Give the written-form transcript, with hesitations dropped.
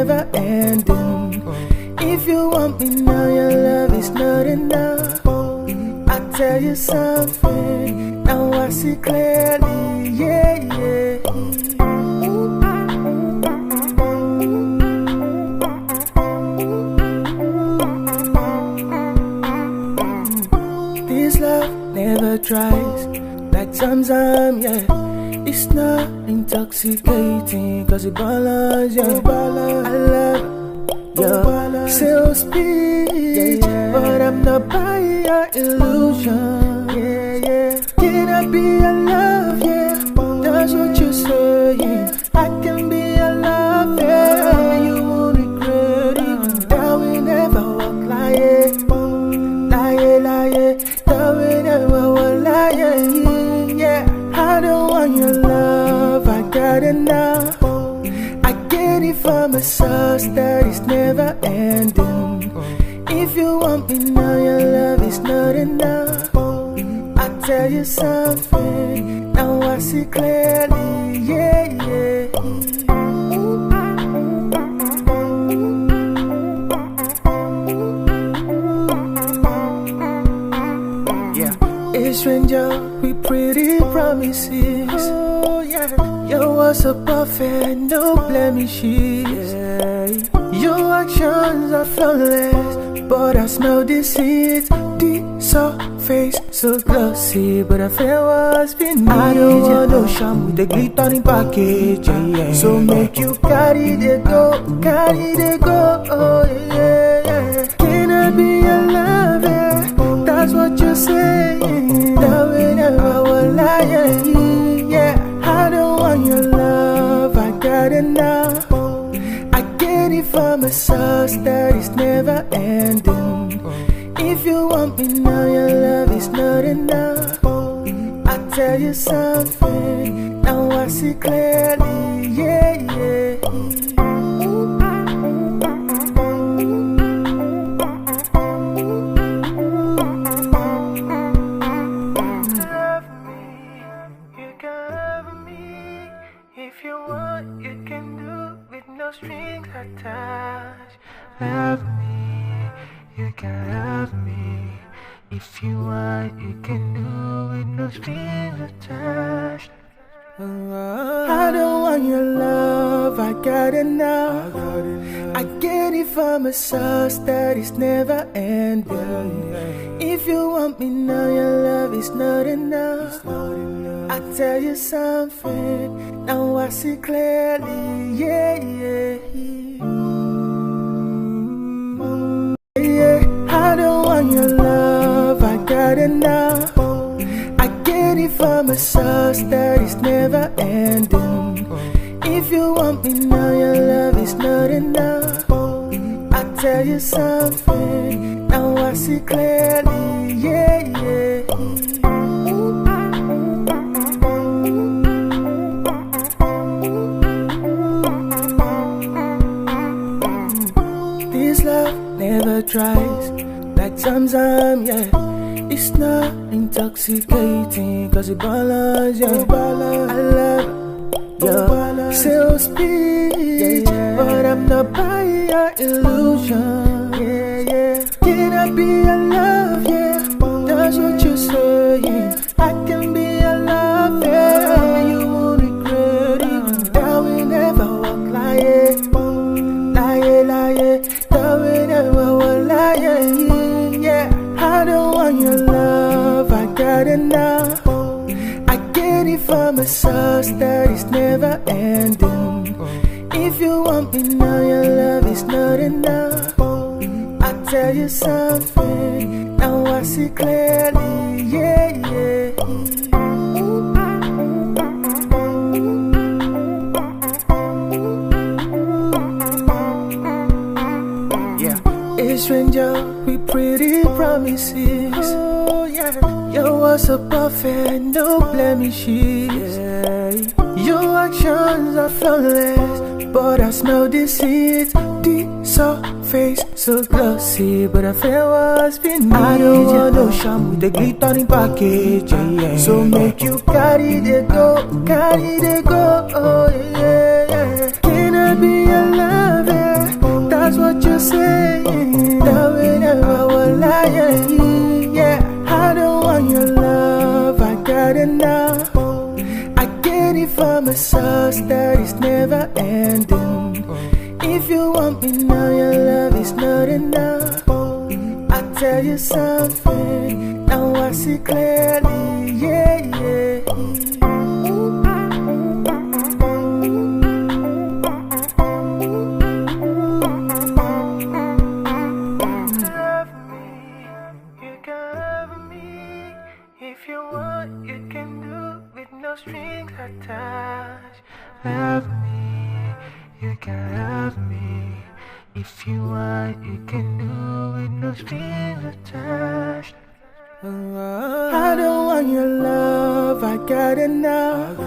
never ending. If you want me now, your love is not enough. I tell you something, now I see clearly, yeah, yeah. This love never dries, like Zamzam, yeah. It's not intoxicating, cause it balance, yeah. I love your sales speech, but I'm not buying your illusion, yeah, yeah. Can I be your love, yeah? That's what you're saying. I can be your love, yeah. You won't regret it. That we never walk lying, that we never walk lying, yeah. I don't want your love, I got enough. I get it from a source that is never ending. If you want me now, your love is not enough. I tell you something, now I see clearly, yeah, yeah. Stranger with pretty promises, oh yeah. Your words are perfect, no blemishes, yeah. Your actions are flawless, but I smell deceit. The surface so glossy, but I feel what's beneath. I don't want no sham with the glittering package, yeah. So make you carry the go, oh yeah, yeah. Can I be your lover? That's what you're saying. That we never will lie, yeah. I don't want your love, I got enough. I get it from a source that is never ending. If you want me now, your love is not enough. I tell you something, now I see clearly, yeah, yeah. If you want, you can do with no strings attached. Love me, you can love me. If you want, you can do with no strings attached. I don't want your love, I got enough. I get it from a source that is never ending. If you want me now, your love is not enough. I tell you something, now I see clearly, yeah, yeah. Yeah, I don't want your love, I got enough. I get it from a source that is never ending. If you want me now, your love is not enough. I tell you something, now I see clearly, yeah, yeah. This love never dries, like Zamzam, yeah. It's not intoxicating, cause it balance, yeah. I love your sales speech, but I'm not buying your illusion, yeah, yeah. Can I be your love, yeah? That's what you're saying. I can be your love, yeah. You won't regret it. That we never walk lying, that we never walk lying, yeah. I don't want your love, I got enough. I get it from a source that is never ending. If you want me now, your love is not enough. I tell you something, now I see clearly, yeah, yeah. A stranger with pretty promises, oh yeah. Your words are perfect, no blemishes, yeah. Your actions are flawless, but I smell deceit. The surface so glossy, but I feel what's beneath. I don't want no sham with the glittering package, yeah. So make you carry the go, oh yeah, yeah. Can I be your lover? you want me now, your love is not enough. I tell you something, now I see clearly, yeah, yeah. If you want, you can do with no strings attached. Love me, you can love me. If you want, you can do with no strings attached. I don't want your love, I got enough.